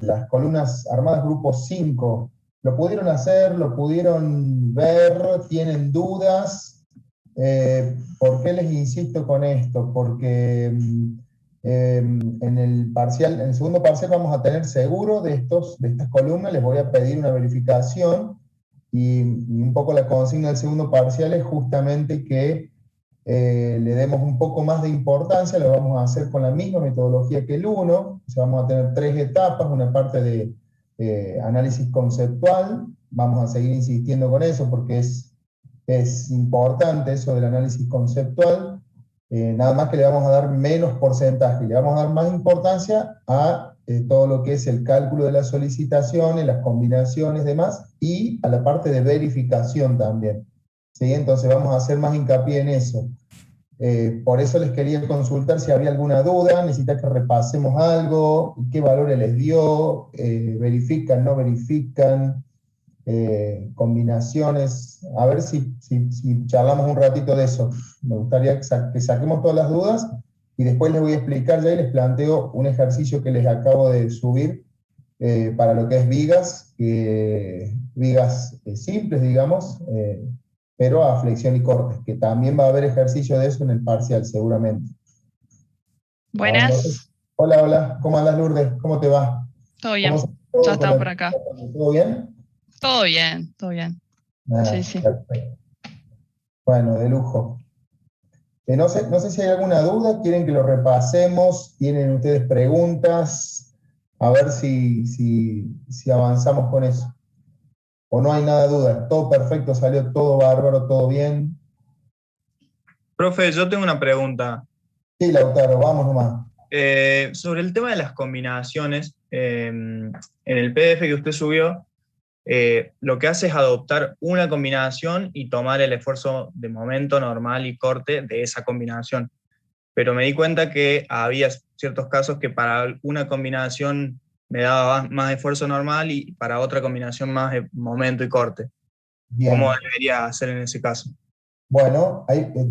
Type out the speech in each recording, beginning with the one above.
las columnas armadas grupo 5, ¿lo pudieron hacer? ¿Lo pudieron ver? ¿Tienen dudas? ¿Por qué les insisto con esto? Porque en el segundo parcial vamos a tener seguro de estas columnas, les voy a pedir una verificación, y un poco la consigna del segundo parcial es justamente que le demos un poco más de importancia. Lo vamos a hacer con la misma metodología que el 1, o sea, vamos a tener 3 etapas, una parte de análisis conceptual, vamos a seguir insistiendo con eso porque es importante eso del análisis conceptual, nada más que le vamos a dar menos porcentaje, le vamos a dar más importancia a todo lo que es el cálculo de las solicitaciones, las combinaciones, demás, y a la parte de verificación también. ¿Sí? Entonces vamos a hacer más hincapié en eso. Por eso les quería consultar si había alguna duda, necesita que repasemos algo, qué valores les dio, verifican, no verifican, combinaciones, a ver si charlamos un ratito de eso. Me gustaría que saquemos todas las dudas y después les voy a explicar ya y les planteo un ejercicio que les acabo de subir para lo que es vigas, vigas simples, digamos, pero a flexión y corte, que también va a haber ejercicio de eso en el parcial, seguramente. Buenas. Hola, hola, ¿cómo andas, Lourdes? ¿Cómo te va? Todo bien, ya estamos por acá. ¿Todo bien? Todo bien, todo bien. Sí, sí. Perfecto. Bueno, de lujo. No sé si hay alguna duda, quieren que lo repasemos, tienen ustedes preguntas, a ver si avanzamos con eso. ¿O no hay nada de duda? Todo perfecto, salió todo bárbaro, todo bien. Profe, yo tengo una pregunta. Sí, Lautaro, vamos nomás. Sobre el tema de las combinaciones, en el PDF que usted subió, lo que hace es adoptar una combinación y tomar el esfuerzo de momento, normal y corte de esa combinación. Pero me di cuenta que había ciertos casos que para una combinación me daba más esfuerzo normal y para otra combinación más momento y corte. Bien. ¿Cómo debería hacer en ese caso? Bueno,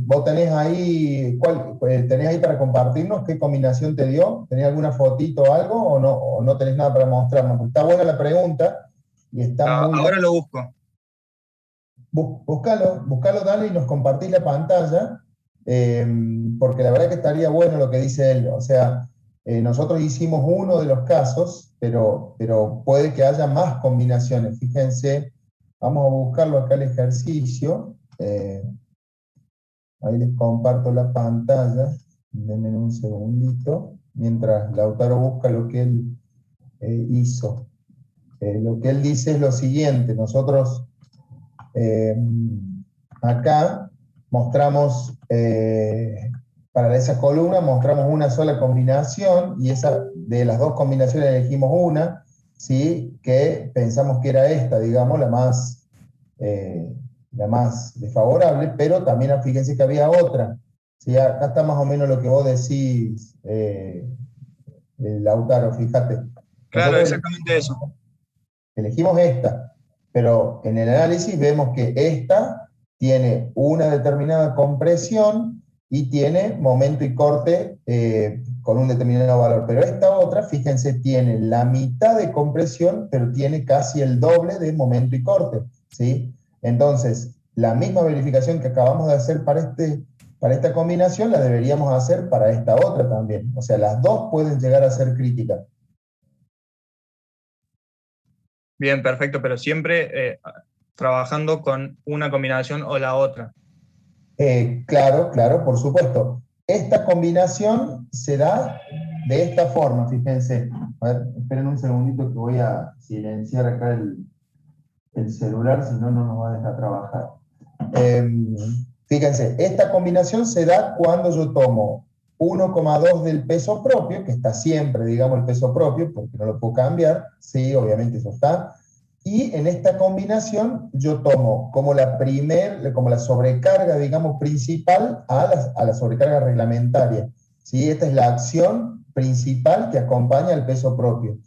vos tenés ahí para compartirnos qué combinación te dio. ¿Tenés alguna fotito o algo o no tenés nada para mostrarnos? Porque está buena la pregunta y está muy... Ahora lo busco. Buscalo, dale, y nos compartís la pantalla, porque la verdad que estaría bueno lo que dice él. O sea, nosotros hicimos uno de los casos, pero puede que haya más combinaciones. Fíjense, vamos a buscarlo acá el ejercicio. Ahí les comparto la pantalla. Denme un segundito, mientras Lautaro busca lo que él hizo. Lo que él dice es lo siguiente: nosotros acá mostramos, para esa columna mostramos una sola combinación, y de las dos combinaciones elegimos una, ¿sí? Que pensamos que era esta, digamos, la más desfavorable, pero también fíjense que había otra. ¿Sí? Acá está más o menos lo que vos decís, Lautaro, fíjate. Claro, Nosotros exactamente eso. Elegimos esta, pero en el análisis vemos que esta tiene una determinada compresión y tiene momento y corte con un determinado valor. Pero esta otra, fíjense, tiene la mitad de compresión, pero tiene casi el doble de momento y corte, ¿sí? Entonces, la misma verificación que acabamos de hacer para esta combinación, la deberíamos hacer para esta otra también. O sea, las dos pueden llegar a ser críticas. Bien, perfecto, pero siempre trabajando con una combinación o la otra. Claro, por supuesto. Esta combinación se da de esta forma, fíjense. A ver, esperen un segundito que voy a silenciar acá el celular, si no, no nos va a dejar trabajar. Fíjense, esta combinación se da cuando yo tomo 1,2 del peso propio, que está siempre, digamos, el peso propio, porque no lo puedo cambiar, sí, obviamente eso está, y en esta combinación yo tomo como la sobrecarga, digamos, principal a la sobrecarga reglamentaria, ¿sí? Esta es la acción principal que acompaña al peso propio.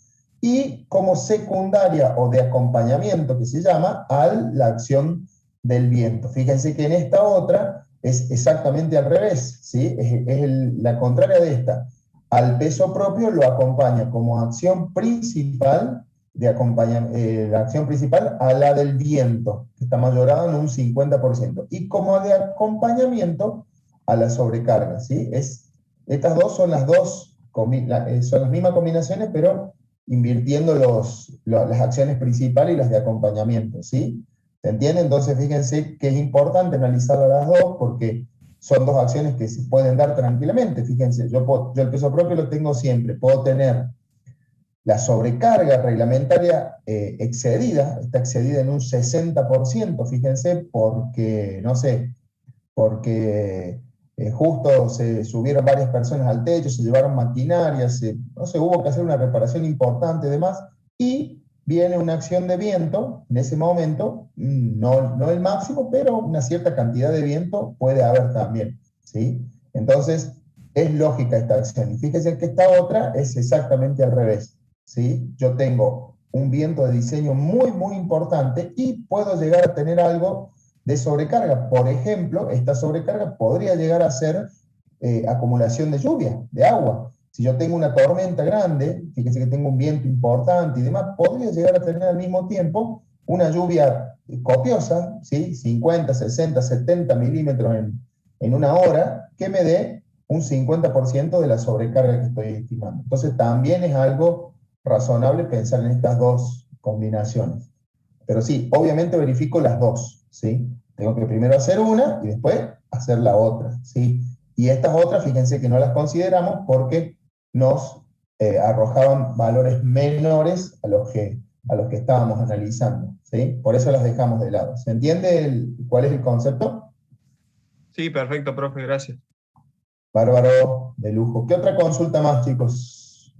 Y como secundaria o de acompañamiento, que se llama, a la acción del viento. Fíjense que en esta otra es exactamente al revés, ¿sí? Es la contraria de esta. al peso propio lo acompaña como acción principal, la acción principal a la del viento, que está mayorada en un 50%, y como de acompañamiento a la sobrecarga, ¿sí? Estas dos son son las mismas combinaciones, pero invirtiendo las acciones principales y las de acompañamiento, ¿sí? ¿Se entiende? Entonces fíjense que es importante analizar a las dos, porque son dos acciones que se pueden dar tranquilamente. Fíjense, yo el peso propio lo tengo siempre. Puedo tener la sobrecarga reglamentaria excedida, está excedida en un 60%, fíjense, porque, no sé, porque justo se subieron varias personas al techo, se llevaron maquinaria, no sé, hubo que hacer una reparación importante y demás, y viene una acción de viento, en ese momento, no el máximo, pero una cierta cantidad de viento puede haber también, ¿sí? Entonces, es lógica esta acción. Y fíjense que esta otra es exactamente al revés, ¿sí? Yo tengo un viento de diseño muy, muy importante y puedo llegar a tener algo de sobrecarga. Por ejemplo, esta sobrecarga podría llegar a ser acumulación de lluvia, de agua. Si yo tengo una tormenta grande, fíjense que tengo un viento importante y demás, podría llegar a tener al mismo tiempo una lluvia copiosa, ¿sí? 50, 60, 70 milímetros en una hora, que me dé un 50% de la sobrecarga que estoy estimando. Entonces también es algo razonable pensar en estas dos combinaciones. Pero sí, obviamente verifico las dos, ¿sí? Tengo que primero hacer una y después hacer la otra, ¿sí? Y estas otras, fíjense que no las consideramos porque nos arrojaban valores menores a los que estábamos analizando, ¿sí? Por eso las dejamos de lado. ¿Se entiende cuál es el concepto? Sí, perfecto, profe, gracias. Bárbaro, de lujo. ¿Qué otra consulta más, chicos?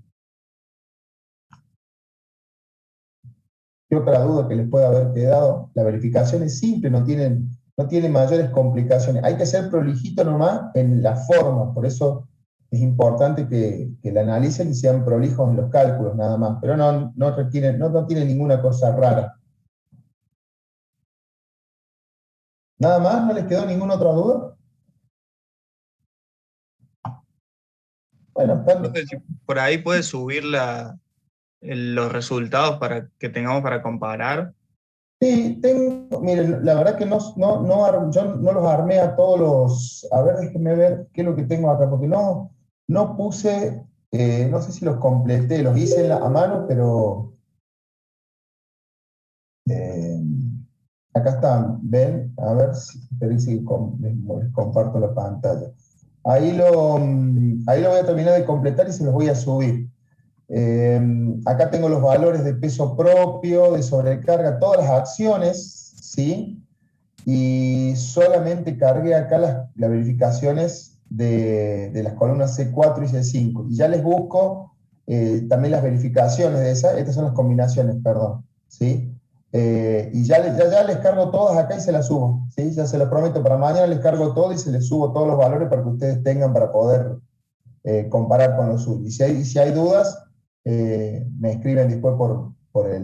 ¿Qué otra duda que les pueda haber quedado? La verificación es simple, no tiene mayores complicaciones. Hay que ser prolijito nomás en la forma, por eso es importante que la analicen y sean prolijos en los cálculos nada más, pero no tiene ninguna cosa rara. ¿Nada más? ¿No les quedó ninguna otra duda? Bueno, Profe, si por ahí puede subir los resultados para que tengamos para comparar. Sí, miren, la verdad que yo no los armé a todos a ver, déjenme ver qué es lo que tengo acá, porque no puse, no sé si los completé, los hice a mano, pero eh, acá están, ven, a ver si les comparto la pantalla. Ahí lo voy a terminar de completar y se los voy a subir. Acá tengo los valores de peso propio, de sobrecarga, todas las acciones, ¿sí? Y solamente cargué acá las verificaciones de las columnas C4 y C5. Y ya les busco también las verificaciones de esas, estas son las combinaciones, perdón, ¿sí? Y ya les cargo todas acá y se las subo, ¿sí? Ya se los prometo, para mañana les cargo todo y se les subo todos los valores para que ustedes tengan para poder comparar con los suyos. Y si hay dudas, me escriben después por ¿cómo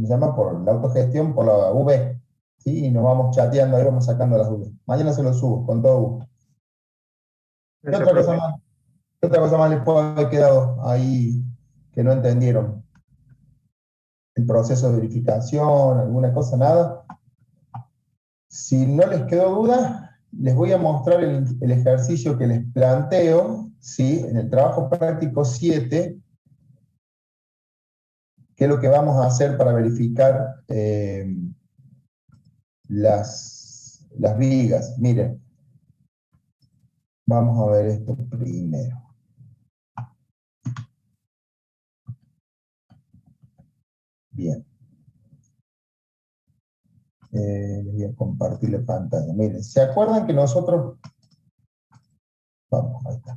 se llama? Por la autogestión, por la V, ¿sí? Y nos vamos chateando, ahí vamos sacando las dudas. Mañana se los subo, con todo gusto. ¿Qué Gracias, otra cosa profe. más? ¿Qué otra cosa más les puede haber quedado ahí que no entendieron? ¿El proceso de verificación, alguna cosa, nada? Si no les quedó duda, les voy a mostrar el ejercicio que les planteo, ¿sí? En el trabajo práctico 7, qué es lo que vamos a hacer para verificar las vigas. Miren, vamos a ver esto primero. Bien. Les voy a compartir la pantalla. Miren, ¿se acuerdan que nosotros... Vamos, ahí está.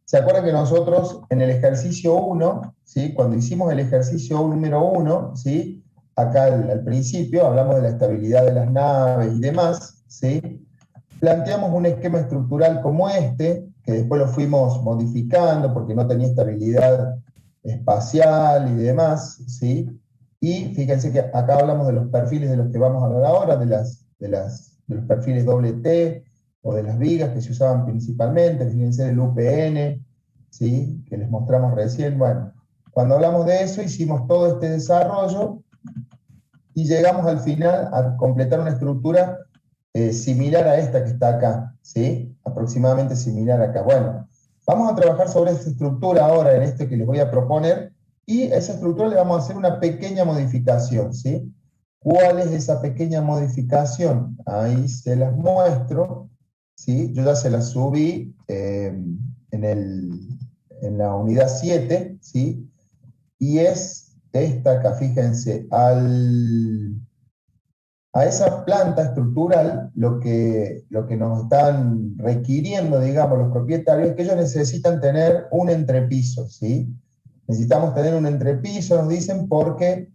¿Se acuerdan que nosotros en el ejercicio 1, ¿sí? Cuando hicimos el ejercicio número 1, ¿sí? Acá al principio hablamos de la estabilidad de las naves y demás, ¿sí? Planteamos un esquema estructural como este, que después lo fuimos modificando porque no tenía estabilidad espacial y demás, ¿sí? Y fíjense que acá hablamos de los perfiles de los que vamos a hablar ahora, de los perfiles doble T o de las vigas que se usaban principalmente, fíjense del UPN, ¿sí? Que les mostramos recién. Bueno, cuando hablamos de eso, hicimos todo este desarrollo y llegamos al final a completar una estructura similar a esta que está acá, ¿sí? Aproximadamente similar acá. Bueno, vamos a trabajar sobre esta estructura ahora en este que les voy a proponer, y esa estructura le vamos a hacer una pequeña modificación, ¿sí? ¿Cuál es esa pequeña modificación? Ahí se las muestro, ¿sí? Yo ya se las subí en la unidad 7, ¿sí? Y es esta acá, fíjense, a esa planta estructural, lo que nos están requiriendo, digamos, los propietarios, es que ellos necesitan tener un entrepiso, ¿sí? Necesitamos tener un entrepiso, nos dicen, porque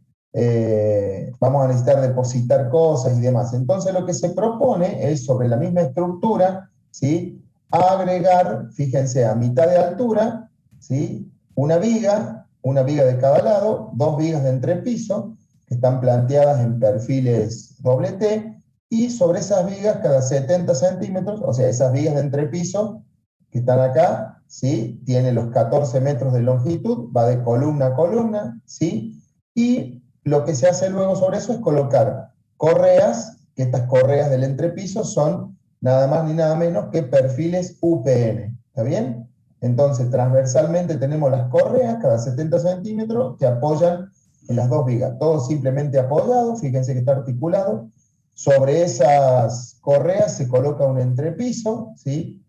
vamos a necesitar depositar cosas y demás. Entonces lo que se propone es, sobre la misma estructura, ¿sí? Agregar, fíjense, a mitad de altura, ¿sí? Una viga de cada lado, dos vigas de entrepiso, que están planteadas en perfiles doble T, y sobre esas vigas cada 70 centímetros, o sea, esas vigas de entrepiso que están acá, ¿sí? Tiene los 14 metros de longitud, va de columna a columna, ¿sí? Y lo que se hace luego sobre eso es colocar correas, que estas correas del entrepiso son nada más ni nada menos que perfiles UPN, ¿está bien? Entonces, transversalmente tenemos las correas, cada 70 centímetros, que apoyan en las dos vigas, todo simplemente apoyado, fíjense que está articulado. Sobre esas correas se coloca un entrepiso, ¿sí?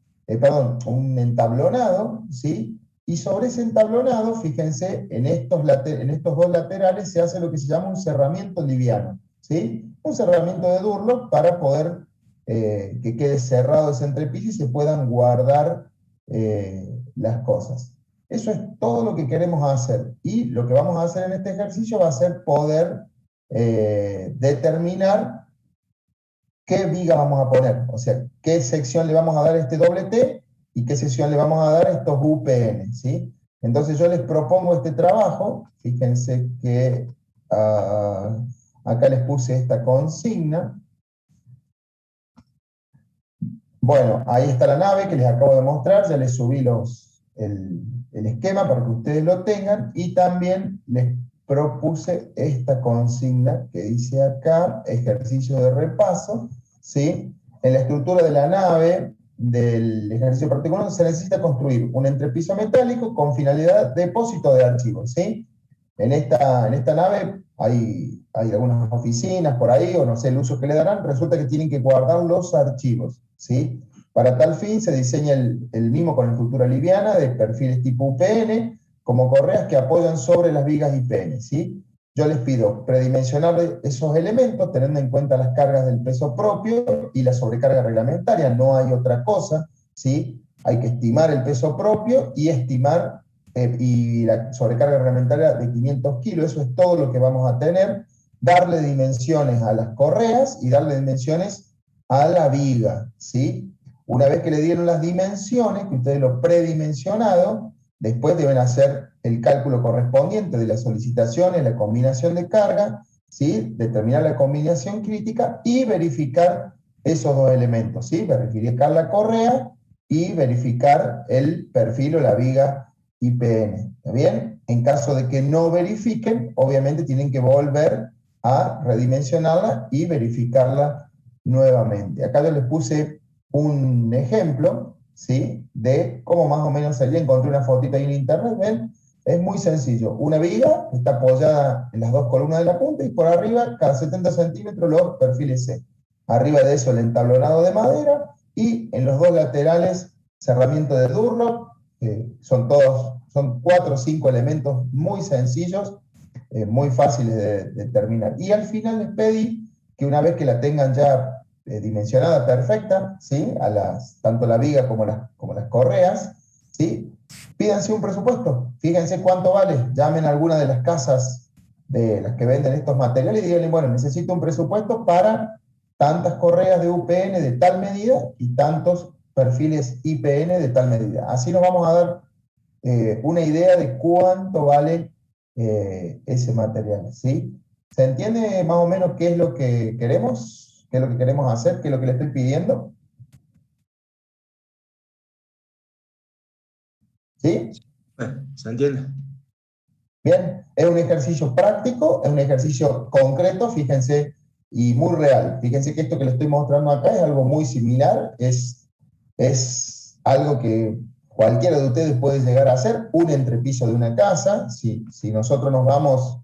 Un entablonado, ¿sí? Y sobre ese entablonado, fíjense, en estos dos laterales se hace lo que se llama un cerramiento liviano, ¿sí? Un cerramiento de Durlock para poder que quede cerrado ese entrepiso y se puedan guardar las cosas. Eso es todo lo que queremos hacer. Y lo que vamos a hacer en este ejercicio va a ser poder determinar qué viga vamos a poner. O sea, qué sección le vamos a dar a este doble T y qué sección le vamos a dar a estos UPN, ¿sí? Entonces yo les propongo este trabajo. Fíjense que acá les puse esta consigna. Bueno, ahí está la nave que les acabo de mostrar. Ya les subí el esquema para que ustedes lo tengan, y también les propuse esta consigna que dice acá, ejercicio de repaso, ¿sí? En la estructura de la nave del ejercicio particular se necesita construir un entrepiso metálico con finalidad de depósito de archivos, ¿sí? En esta nave hay algunas oficinas por ahí, o no sé el uso que le darán, resulta que tienen que guardar los archivos, ¿sí? Para tal fin se diseña el mismo con estructura liviana de perfiles tipo UPN, como correas que apoyan sobre las vigas IPN, ¿sí? Yo les pido predimensionar esos elementos teniendo en cuenta las cargas del peso propio y la sobrecarga reglamentaria, no hay otra cosa, ¿sí? Hay que estimar el peso propio y estimar y la sobrecarga reglamentaria de 500 kilos, eso es todo lo que vamos a tener. Darle dimensiones a las correas y darle dimensiones a la viga, ¿sí? Una vez que le dieron las dimensiones, que ustedes lo predimensionado, después deben hacer el cálculo correspondiente de las solicitaciones, la combinación de carga, ¿sí? Determinar la combinación crítica y verificar esos dos elementos, ¿sí? Verificar la correa y verificar el perfil o la viga IPN, ¿está bien? En caso de que no verifiquen, obviamente tienen que volver a redimensionarla y verificarla nuevamente. Acá yo les puse un ejemplo, ¿sí? De cómo más o menos sería. Encontré una fotita ahí en internet, ¿ven? Es muy sencillo. Una viga está apoyada en las dos columnas de la punta y por arriba, cada 70 centímetros, los perfiles C. Arriba de eso el entablonado de madera y en los dos laterales cerramiento de Durlock. Son 4 o 5 elementos muy sencillos, muy fáciles de determinar. Y al final les pedí que una vez que la tengan ya dimensionada perfecta, ¿sí? Tanto la viga como las correas, ¿sí? Pídanse un presupuesto, fíjense cuánto vale, llamen a alguna de las casas de las que venden estos materiales y díganle, bueno, necesito un presupuesto para tantas correas de UPN de tal medida y tantos perfiles IPN de tal medida. Así nos vamos a dar una idea de cuánto vale ese material, ¿sí? ¿Se entiende más o menos qué es lo que queremos? ¿Qué es lo que queremos hacer? ¿Qué es lo que le estoy pidiendo? ¿Sí? ¿Se entiende? Bien, es un ejercicio práctico, es un ejercicio concreto, fíjense, y muy real. Fíjense que esto que les estoy mostrando acá es algo muy similar, es algo que cualquiera de ustedes puede llegar a hacer, un entrepiso de una casa. Si nosotros nos vamos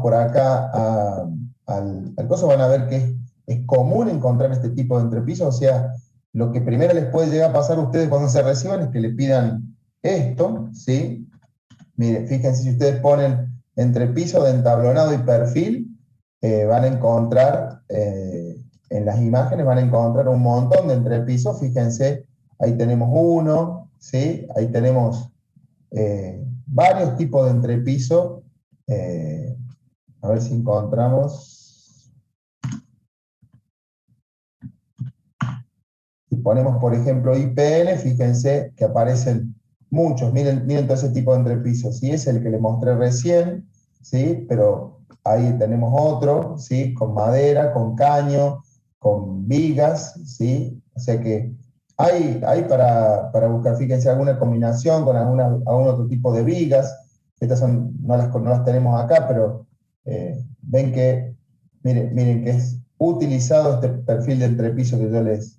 por acá al coso, van a ver que es común encontrar este tipo de entrepisos. O sea, lo que primero les puede llegar a pasar a ustedes cuando se reciban es que le pidan esto, ¿sí? Miren, fíjense, si ustedes ponen entrepiso de entablonado y perfil, van a encontrar, en las imágenes van a encontrar un montón de entrepisos. Fíjense, ahí tenemos uno, ¿sí? Ahí tenemos varios tipos de entrepiso. A ver si encontramos. Si ponemos, por ejemplo, IPN, fíjense que aparecen muchos. Miren todo ese tipo de entrepisos. ¿Sí? Es el que les mostré recién, ¿sí? Pero ahí tenemos otro, ¿sí? Con madera, con caño, con vigas, ¿sí? O sea que hay para buscar, fíjense, alguna combinación con algún otro tipo de vigas. Estas no las tenemos acá, pero ven que, miren que es utilizado este perfil de entrepiso que yo les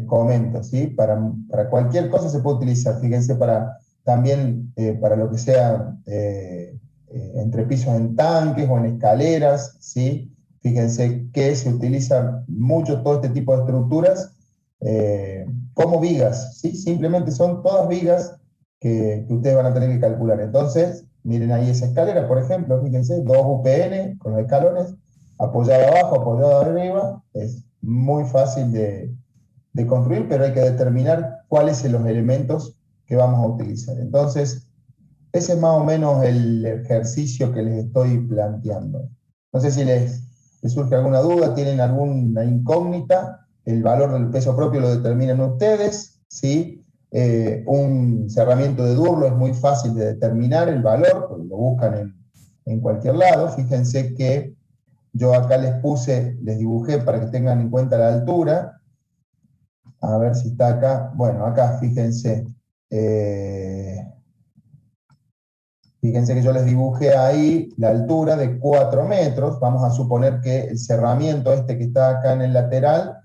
comento, ¿sí? Para cualquier cosa se puede utilizar, fíjense, también para lo que sea entrepisos en tanques o en escaleras, ¿sí? Fíjense que se utiliza mucho todo este tipo de estructuras como vigas, ¿sí? Simplemente son todas vigas que ustedes van a tener que calcular. Entonces, miren ahí esa escalera, por ejemplo, fíjense, 2 UPN con los escalones, apoyado abajo, apoyado arriba, es muy fácil de construir, pero hay que determinar cuáles son los elementos que vamos a utilizar. Entonces, ese es más o menos el ejercicio que les estoy planteando. No sé si les surge alguna duda, tienen alguna incógnita. El valor del peso propio lo determinan ustedes, ¿sí? Un cerramiento de Durlo es muy fácil de determinar el valor, porque lo buscan en cualquier lado. Fíjense que yo acá les dibujé para que tengan en cuenta la altura. A ver si está acá. Bueno, acá fíjense. Fíjense que yo les dibujé ahí la altura de 4 metros. Vamos a suponer que el cerramiento este que está acá en el lateral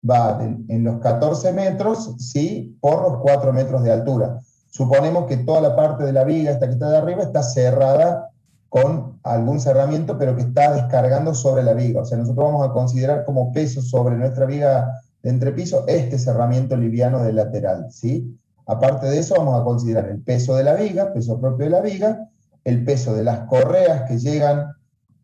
va en los 14 metros, ¿sí? Por los 4 metros de altura. Suponemos que toda la parte de la viga, esta que está de arriba, está cerrada con algún cerramiento, pero que está descargando sobre la viga. O sea, nosotros vamos a considerar como peso sobre nuestra viga de entrepiso este cerramiento liviano del lateral, ¿sí? Aparte de eso, vamos a considerar el peso de la viga, peso propio de la viga, el peso de las correas que llegan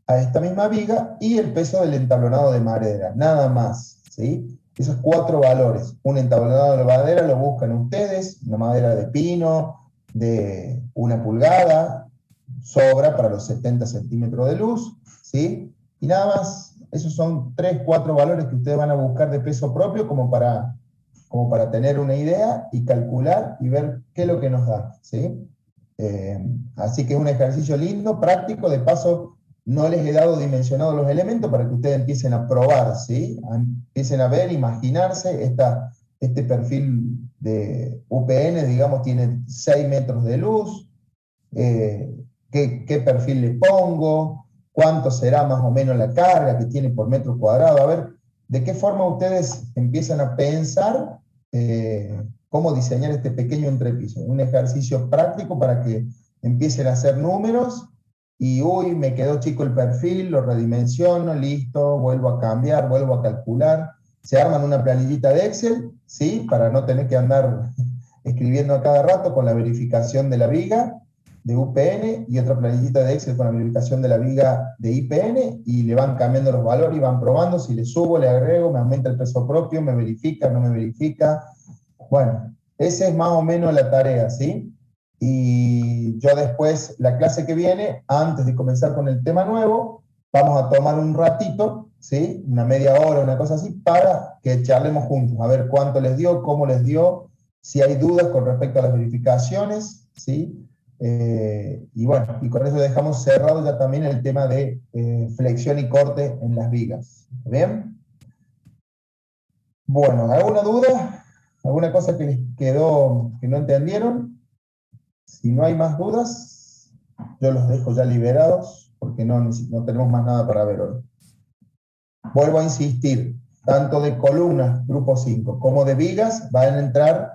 a esta misma viga y el peso del entablonado de madera, nada más, ¿sí? Esos 4 valores. Un entablonado de madera lo buscan ustedes, una madera de pino, de 1 pulgada, sobra para los 70 centímetros de luz, ¿sí? Y nada más. Esos son 3, 4 valores que ustedes van a buscar de peso propio como para tener una idea y calcular y ver qué es lo que nos da, ¿sí? Así que es un ejercicio lindo, práctico. De paso, no les he dado dimensionados los elementos para que ustedes empiecen a probar, ¿sí? Empiecen a ver, imaginarse. Este perfil de UPN, digamos, tiene 6 metros de luz. ¿Qué perfil le pongo? ¿Cuánto será más o menos la carga que tiene por metro cuadrado? A ver, ¿de qué forma ustedes empiezan a pensar cómo diseñar este pequeño entrepiso? Un ejercicio práctico para que empiecen a hacer números y, uy, me quedó chico el perfil, lo redimensiono, listo, vuelvo a cambiar, vuelvo a calcular. Se arman una planillita de Excel, ¿sí? Para no tener que andar escribiendo a cada rato con la verificación de la viga de UPN y otra planillita de Excel con la verificación de la viga de IPN, y le van cambiando los valores y van probando si le subo, le agrego, me aumenta el peso propio, me verifica, no me verifica. Bueno, esa es más o menos la tarea, ¿sí? Y yo después, la clase que viene, antes de comenzar con el tema nuevo, vamos a tomar un ratito, ¿sí? Una media hora, una cosa así, para que charlemos juntos, a ver cuánto les dio, cómo les dio, si hay dudas con respecto a las verificaciones, ¿sí? Y bueno, y con eso dejamos cerrado ya también el tema de flexión y corte en las vigas. ¿Bien? Bueno, ¿alguna duda? ¿Alguna cosa que les quedó que no entendieron? Si no hay más dudas, yo los dejo ya liberados, porque no tenemos más nada para ver hoy. Vuelvo a insistir, tanto de columnas, grupo 5, como de vigas, van a entrar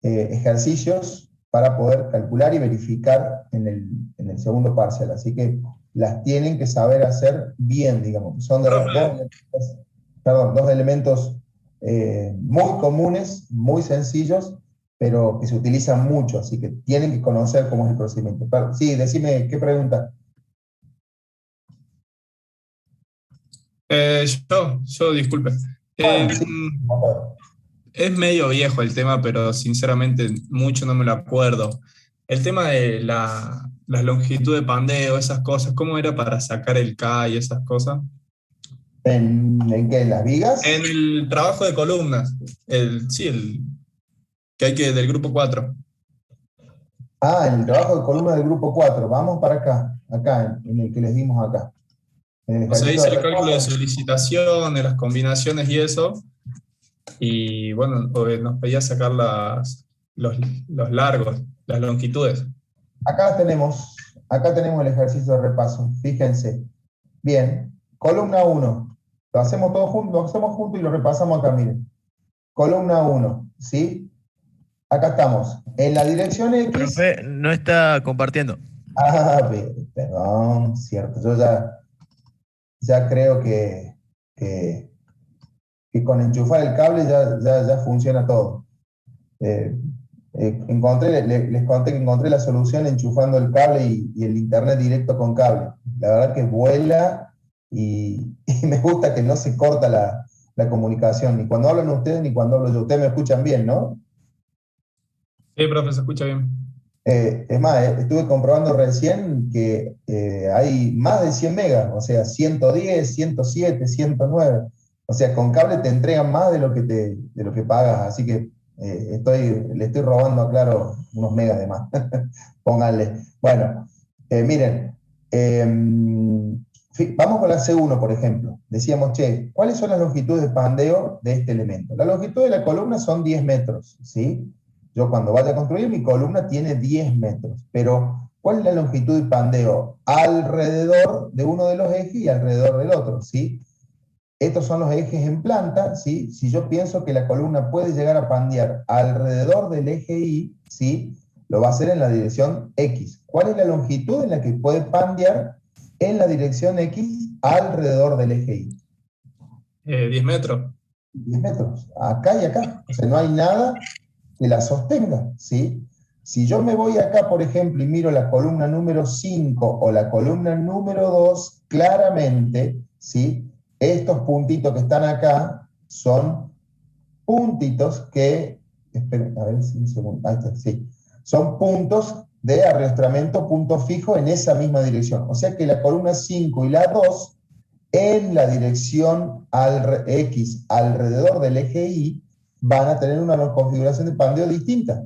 ejercicios para poder calcular y verificar en el segundo parcial. Así que las tienen que saber hacer bien, digamos. Son dos elementos muy comunes, muy sencillos, pero que se utilizan mucho, así que tienen que conocer cómo es el procedimiento. Pero, sí, decime, ¿qué pregunta? Disculpe. Sí. Es medio viejo el tema, pero sinceramente mucho no me lo acuerdo. El tema de la longitud de pandeo, esas cosas, ¿cómo era para sacar el K y esas cosas? ¿En qué? ¿En las vigas? En el trabajo de columnas, sí, del grupo 4. En el trabajo de columna del grupo 4. Vamos para acá, en el que les dimos acá. O sea, hice el cálculo de solicitación, de las combinaciones y eso. Y bueno, nos pedía sacar los largos, las longitudes. Acá tenemos el ejercicio de repaso. Fíjense. Bien, columna 1. Lo hacemos juntos y lo repasamos acá, miren. Columna 1, ¿sí? Acá estamos. En la dirección X... Profe, no está compartiendo. Perdón, cierto. Yo ya creo que con enchufar el cable ya funciona todo. Les conté que encontré la solución enchufando el cable y el internet directo con cable. La verdad que vuela y me gusta que no se corta la comunicación, ni cuando hablan ustedes ni cuando hablo yo. Ustedes me escuchan bien, ¿no? Sí, profe, se escucha bien. Es más, estuve comprobando recién que hay más de 100 megas, o sea, 110, 107, 109. O sea, con cable te entregan más de lo que pagas, así que le estoy robando a Claro unos megas de más. Pónganle. Bueno, miren, vamos con la C1, por ejemplo. Decíamos, ¿cuáles son las longitudes de pandeo de este elemento? La longitud de la columna son 10 metros, ¿sí? Yo cuando vaya a construir, mi columna tiene 10 metros, pero ¿cuál es la longitud de pandeo? Alrededor de uno de los ejes y alrededor del otro, ¿sí? Estos son los ejes en planta, ¿sí? Si yo pienso que la columna puede llegar a pandear alrededor del eje Y, ¿sí? Lo va a hacer en la dirección X. ¿Cuál es la longitud en la que puede pandear en la dirección X alrededor del eje Y? 10 metros. 10 metros, acá y acá. O sea, no hay nada que la sostenga, ¿sí? Si yo me voy acá, por ejemplo, y miro la columna número 5 o la columna número 2, claramente, ¿sí? Estos puntitos que están acá son puntitos que, esperen, a ver si un segundo, ahí está, sí, son puntos de arrastramiento punto fijo en esa misma dirección. O sea que la columna 5 y la 2, en la dirección X alrededor del eje Y, van a tener una configuración de pandeo distinta.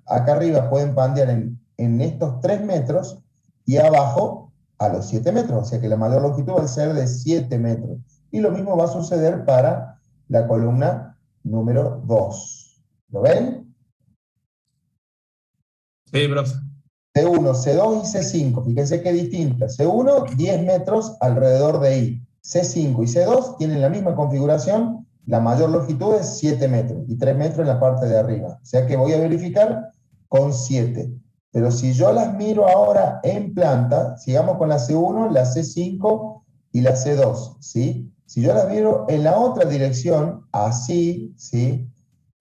Acá arriba pueden pandear en estos 3 metros y abajo a los 7 metros. O sea que la mayor longitud va a ser de 7 metros. Y lo mismo va a suceder para la columna número 2. ¿Lo ven? Sí, profe. C1, C2 y C5. Fíjense qué distinta. C1, 10 metros alrededor de I. C5 y C2 tienen la misma configuración. La mayor longitud es 7 metros y 3 metros en la parte de arriba. O sea que voy a verificar con 7. Pero si yo las miro ahora en planta, sigamos con la C1, la C5 y la C2, ¿sí? Si yo las miro en la otra dirección, así, ¿sí?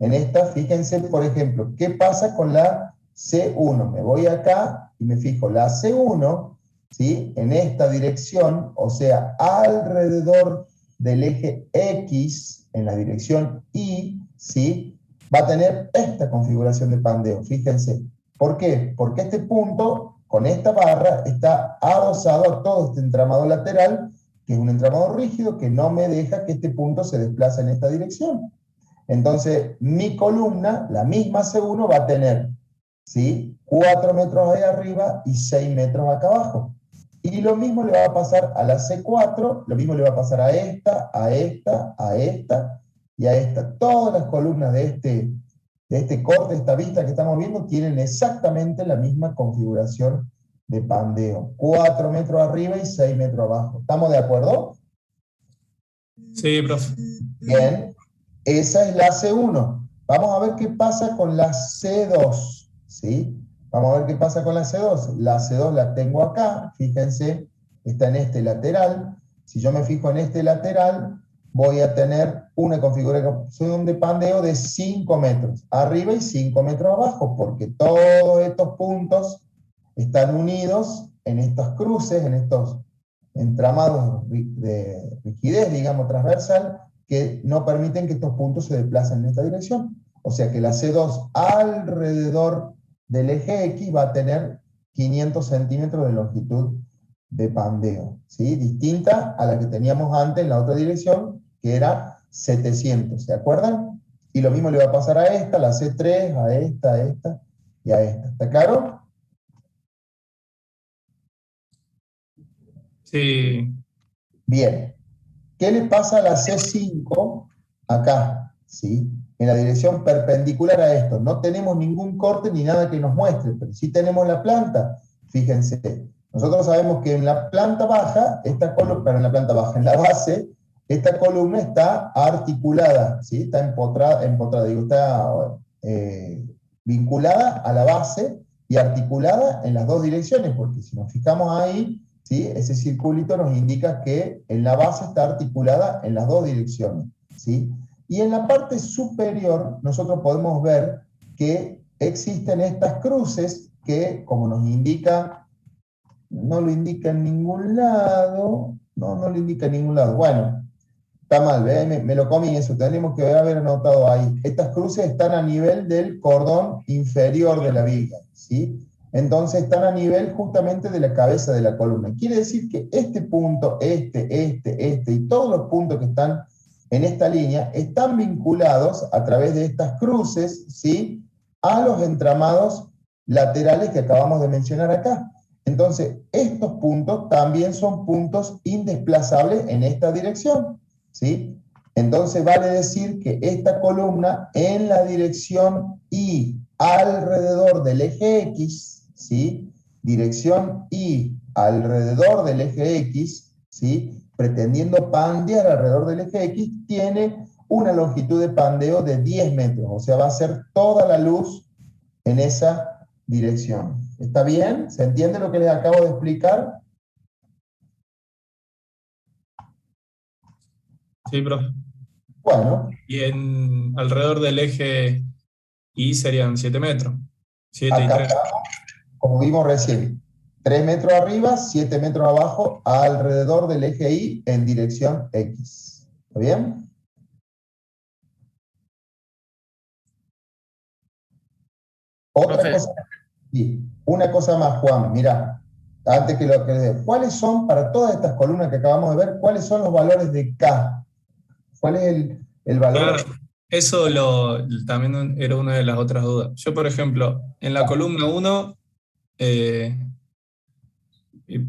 En esta, fíjense, por ejemplo, ¿qué pasa con la C1? Me voy acá y me fijo, la C1, ¿sí? En esta dirección, o sea, alrededor del eje X, en la dirección Y, ¿sí? Va a tener esta configuración de pandeo, fíjense. ¿Por qué? Porque este punto, con esta barra, está adosado a todo este entramado lateral, que es un entramado rígido que no me deja que este punto se desplace en esta dirección. Entonces, mi columna, la misma C1, va a tener, ¿sí? 4 metros ahí arriba y 6 metros acá abajo. Y lo mismo le va a pasar a la C4, lo mismo le va a pasar a esta, a esta, a esta y a esta. Todas las columnas de de este corte, esta vista que estamos viendo, tienen exactamente la misma configuración de pandeo. 4 metros arriba y 6 metros abajo. ¿Estamos de acuerdo? Sí, profe. Bien. Esa es la C1. Vamos a ver qué pasa con la C2. ¿Sí? Vamos a ver qué pasa con la C2. La C2 la tengo acá. Fíjense, está en este lateral. Si yo me fijo en este lateral, voy a tener una configuración de pandeo de 5 metros arriba y 5 metros abajo, porque todos estos puntos están unidos en estos cruces, en estos entramados de rigidez, digamos, transversal, que no permiten que estos puntos se desplacen en esta dirección. O sea que la C2 alrededor del eje X va a tener 500 centímetros de longitud de pandeo, ¿sí? Distinta a la que teníamos antes en la otra dirección, que era 700, ¿se acuerdan? Y lo mismo le va a pasar a esta, la C3, a esta y a esta. ¿Está claro? Sí. Bien. ¿Qué le pasa a la C5 acá? ¿Sí? En la dirección perpendicular a esto. No tenemos ningún corte ni nada que nos muestre, pero sí tenemos la planta. Fíjense, nosotros sabemos que en la planta baja, en la base, esta columna está articulada, ¿sí? Está empotrada, está vinculada a la base y articulada en las dos direcciones, porque si nos fijamos ahí, ¿sí? Ese circulito nos indica que en la base está articulada en las dos direcciones, ¿sí? Y en la parte superior nosotros podemos ver que existen estas cruces que, como nos indica, no lo indica en ningún lado, no lo indica en ningún lado. Bueno, está mal, me lo comí eso, tenemos que haber anotado ahí. Estas cruces están a nivel del cordón inferior de la viga, ¿sí? Entonces están a nivel justamente de la cabeza de la columna. Quiere decir que este punto, este y todos los puntos que están en esta línea están vinculados a través de estas cruces, ¿sí? A los entramados laterales que acabamos de mencionar acá. Entonces, estos puntos también son puntos indesplazables en esta dirección, ¿sí? Entonces vale decir que esta columna en la dirección Y alrededor del eje X, ¿sí? Dirección Y alrededor del eje X, ¿sí? Pretendiendo pandear alrededor del eje X, tiene una longitud de pandeo de 10 metros, o sea, va a ser toda la luz en esa dirección. ¿Está bien? ¿Se entiende lo que les acabo de explicar? Sí, profe. Bueno. Y alrededor del eje Y serían 7 metros. 7 y Acá 3. está, como vimos recién, 3 metros arriba, 7 metros abajo, alrededor del eje Y en dirección X. ¿Está bien? Otra cosa, sí, una cosa más, Juan, mira, antes que lo que ¿cuáles son, para todas estas columnas que acabamos de ver, cuáles son los valores de K? ¿Cuál es el valor? Claro, eso también era una de las otras dudas. Yo, por ejemplo, en la columna 1,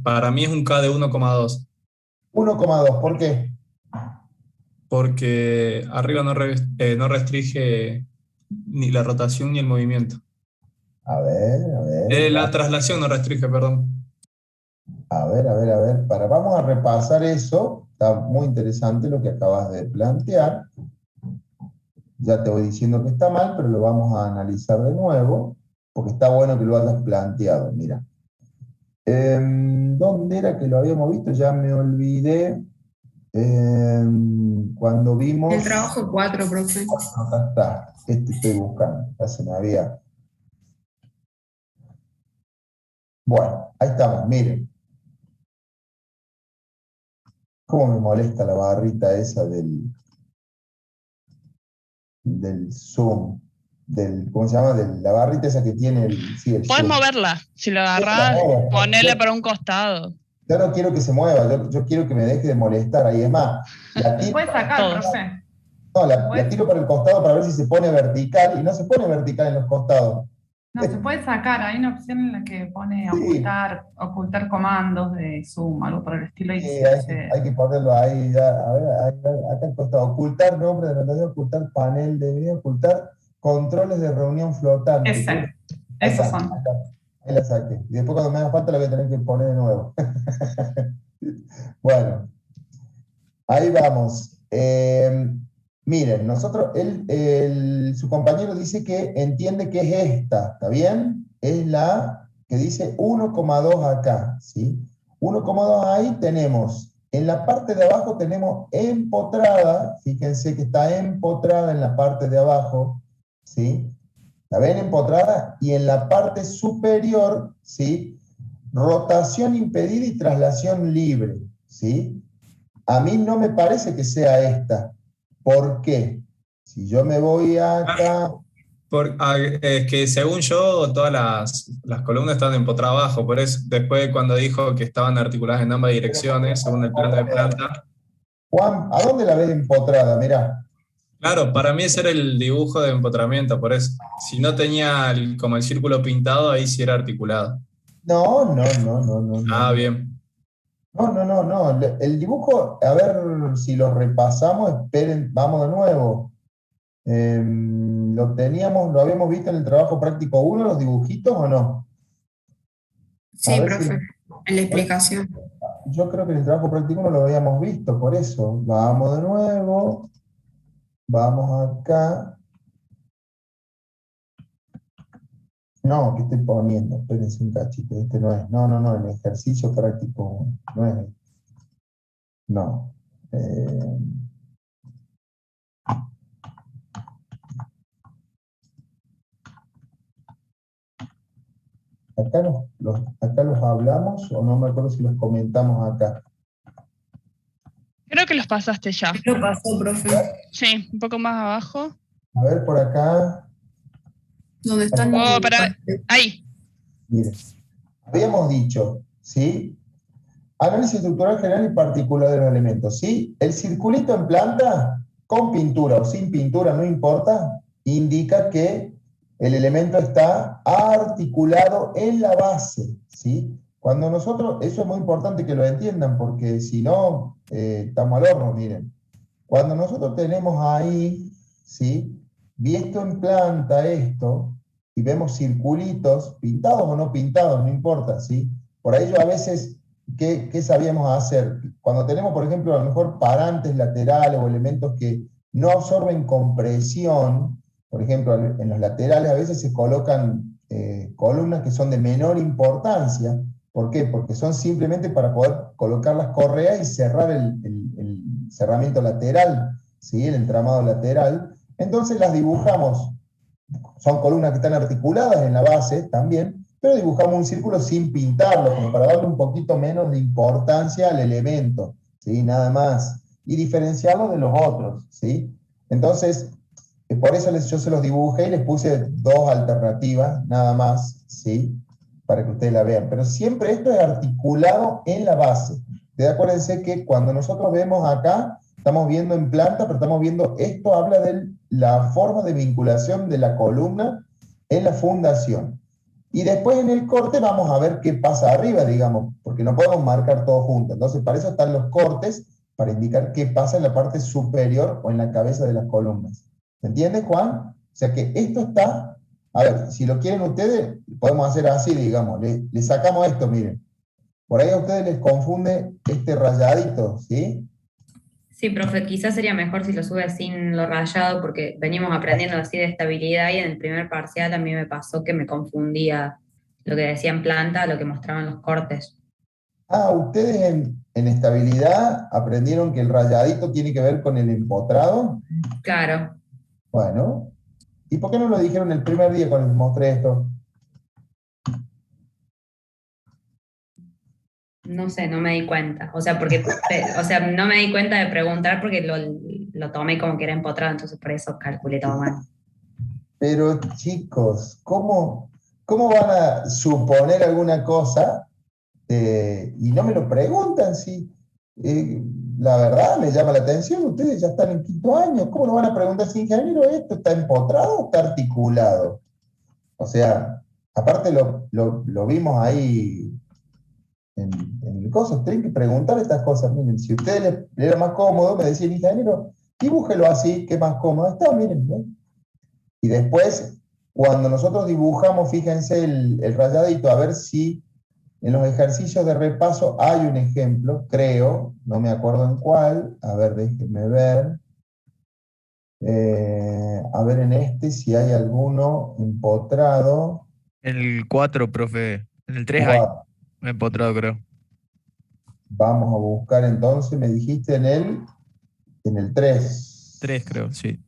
para mí es un K de 1,2. 1,2, ¿por qué? Porque arriba no restringe ni la rotación ni el movimiento. A ver. La traslación no restringe, perdón. A ver. Vamos a repasar eso. Está muy interesante lo que acabas de plantear. Ya te voy diciendo que está mal, pero lo vamos a analizar de nuevo, porque está bueno que lo hayas planteado. Mira. ¿Dónde era que lo habíamos visto? Ya me olvidé. Cuando vimos... El trabajo 4, profe. Acá está. Estoy buscando. Ya se me había... Bueno, ahí estamos, miren. ¿Cómo me molesta la barrita esa del zoom? ¿Cómo se llama? De la barrita esa que tiene el Puedes zoom. moverla. Si lo agarras, ponele para un costado. Yo no quiero que se mueva, yo quiero que me deje de molestar. Ahí es más, la tiro, Puedes sacar, profe. no, la tiro para el costado para ver si se pone vertical, y no se pone vertical en los costados. No, se puede sacar. Hay una opción en la que pone Sí. ocultar comandos de Zoom, algo por el estilo. Y Sí, hay que ponerlo ahí, ya, a ver, acá al costado. Ocultar nombre de pantalla, ocultar panel de video, ocultar controles de reunión flotante. Exacto. Ahí Esos está, son. acá. Ahí la saqué. Y después cuando me haga falta la voy a tener que poner de nuevo. Bueno, ahí vamos. Miren, nosotros, su compañero dice que entiende que es esta, ¿está bien? Es la que dice 1,2 acá, ¿sí? 1,2 ahí tenemos, en la parte de abajo tenemos empotrada, fíjense que está empotrada en la parte de abajo, ¿sí? ¿La ven empotrada? Y en la parte superior, ¿sí? Rotación impedida y traslación libre, ¿sí? A mí no me parece que sea esta. ¿Por qué? Si yo me voy acá... Es que según yo, todas las columnas están empotradas abajo, por eso después cuando dijo que estaban articuladas en ambas direcciones, según el plano de planta. Juan, ¿a dónde la ves empotrada? Mirá. Claro, para mí ese era el dibujo de empotramiento, por eso. Si no tenía como el círculo pintado, ahí sí era articulado. No, no, no, no, no, Ah, no. bien. No, no, no, no. El dibujo, a ver si lo repasamos, esperen, vamos de nuevo. Lo habíamos visto en el trabajo práctico 1, los dibujitos o no. Sí, ver profe, en la explicación. Yo creo que en el trabajo práctico 1 lo habíamos visto, por eso. Vamos de nuevo. Vamos acá. No, ¿qué estoy poniendo? Espérense un cachito, este no es. No, no, no, el ejercicio práctico 1. No es. No. Acá los hablamos, o no me acuerdo si los comentamos acá. Creo que los pasaste ya. Lo pasó, profe. Sí, un poco más abajo. A ver, por acá. ¿Dónde están Oh, los para. Ahí. Miren, habíamos dicho, ¿sí? Análisis estructural general y particular de los elementos, ¿sí? El circulito en planta, con pintura o sin pintura, no importa, indica que el elemento está articulado en la base, ¿sí? Cuando nosotros, eso es muy importante que lo entiendan, porque si no, estamos al horno, miren. Cuando nosotros tenemos ahí, ¿sí? Visto en planta esto, y vemos circulitos, pintados o no pintados, no importa, ¿sí? Por ahí yo a veces, ¿qué sabíamos hacer? Cuando tenemos, por ejemplo, a lo mejor parantes laterales o elementos que no absorben compresión, por ejemplo, en los laterales a veces se colocan columnas que son de menor importancia. ¿Por qué? Porque son simplemente para poder colocar las correas y cerrar el cerramiento lateral, ¿sí? El entramado lateral. Entonces las dibujamos. Son columnas que están articuladas en la base también, pero dibujamos un círculo sin pintarlo, como para darle un poquito menos de importancia al elemento, ¿sí? Nada más. Y diferenciarlo de los otros, ¿sí? Entonces, por eso yo se los dibujé y les puse dos alternativas, nada más, ¿sí? Para que ustedes la vean. Pero siempre esto es articulado en la base. Acuérdense que cuando nosotros vemos acá, estamos viendo en planta, pero estamos viendo, esto habla de la forma de vinculación de la columna en la fundación. Y después en el corte vamos a ver qué pasa arriba, digamos, porque no podemos marcar todo junto. Entonces, para eso están los cortes, para indicar qué pasa en la parte superior o en la cabeza de las columnas. ¿Se entiende, Juan? O sea que esto está, a ver, si lo quieren ustedes, podemos hacer así, digamos, le sacamos esto, miren. Por ahí a ustedes les confunde este rayadito, ¿sí? Sí, profe, quizás sería mejor si lo sube sin lo rayado, porque venimos aprendiendo así de estabilidad y en el primer parcial a mí me pasó que me confundía lo que decía en planta a lo que mostraban los cortes. Ah, ustedes en estabilidad aprendieron que el rayadito tiene que ver con el empotrado. Claro. Bueno, ¿y por qué no lo dijeron el primer día cuando les mostré esto? No sé, no me di cuenta. O sea, no me di cuenta de preguntar porque lo tomé como que era empotrado, entonces por eso calculé todo mal. Pero chicos, ¿cómo van a suponer alguna cosa y no me lo preguntan? Si la verdad me llama la atención, ustedes ya están en quinto año, ¿cómo no van a preguntar si ingeniero esto está empotrado o está articulado? O sea, aparte lo vimos ahí en el coso, tienen que preguntar estas cosas. Miren, si a ustedes les era más cómodo, me decía el ingeniero, dibújelo así, que es más cómodo. Está, miren, ¿eh? Y después, cuando nosotros dibujamos, fíjense el rayadito, a ver si en los ejercicios de repaso hay un ejemplo, creo, no me acuerdo en cuál, a ver, déjenme ver. A ver en este si hay alguno empotrado. En el 4, profe. En el 3 hay. Empotrado, creo. Vamos a buscar entonces, me dijiste en el 3. 3, creo, sí.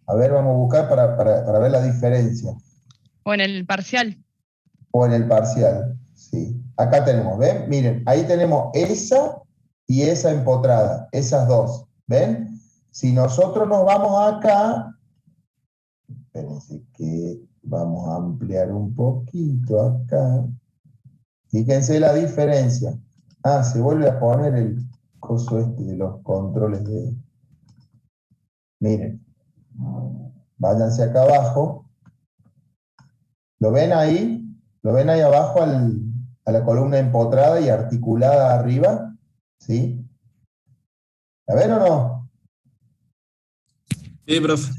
A ver, vamos a buscar para ver la diferencia. O en el parcial. O en el parcial, sí. Acá tenemos, ¿ven? Miren, ahí tenemos esa y esa empotrada, esas dos, ¿ven? Si nosotros nos vamos acá, espérense que vamos a ampliar un poquito acá. Fíjense la diferencia. Ah, se vuelve a poner el coso este de los controles de... Miren, váyanse acá abajo. ¿Lo ven ahí? ¿Lo ven ahí abajo a la columna empotrada y articulada arriba? ¿Sí? ¿La ven o no? Sí, profe.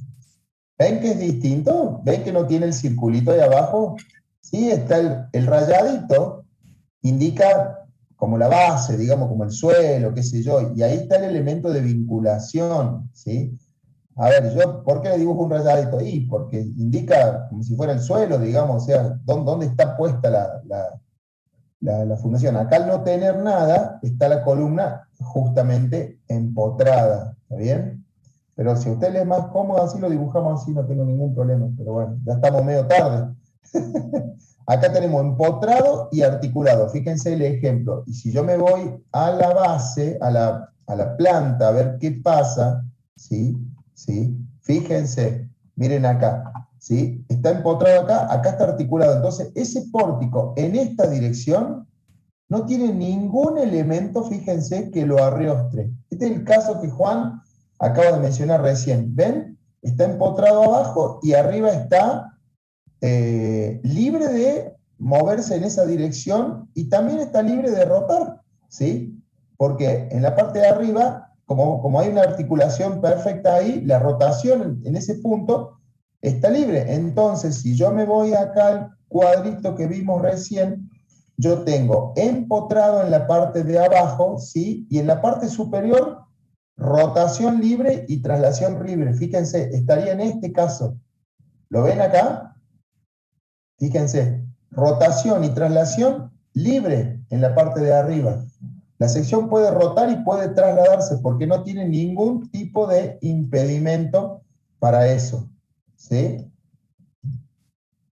¿Ven que es distinto? ¿Ven que no tiene el circulito ahí abajo? Sí, está el rayadito, indica como la base, digamos, como el suelo, qué sé yo, y ahí está el elemento de vinculación, ¿sí? A ver, yo, ¿por qué le dibujo un rayadito ahí? Porque indica como si fuera el suelo, digamos, o sea, dónde está puesta la fundación. Acá al no tener nada, está la columna justamente empotrada, ¿está bien? Pero si a usted le es más cómodo así, lo dibujamos así, no tengo ningún problema, pero bueno, ya estamos medio tarde. Acá tenemos empotrado y articulado, fíjense el ejemplo, y si yo me voy a la base, a la planta, a ver qué pasa, ¿sí? ¿Sí? Fíjense, miren acá, ¿sí? Está empotrado acá, acá está articulado, entonces ese pórtico en esta dirección no tiene ningún elemento, fíjense, que lo arreostre. Este es el caso que Juan acaba de mencionar recién, ¿ven? Está empotrado abajo y arriba está libre de moverse en esa dirección y también está libre de rotar, ¿sí? Porque en la parte de arriba, como hay una articulación perfecta ahí, la rotación en ese punto está libre. Entonces, si yo me voy acá al cuadrito que vimos recién, yo tengo empotrado en la parte de abajo, ¿sí? Y en la parte superior, rotación libre y traslación libre. Fíjense, estaría en este caso. ¿Lo ven acá? Fíjense, rotación y traslación libre en la parte de arriba. La sección puede rotar y puede trasladarse porque no tiene ningún tipo de impedimento para eso. ¿Sí?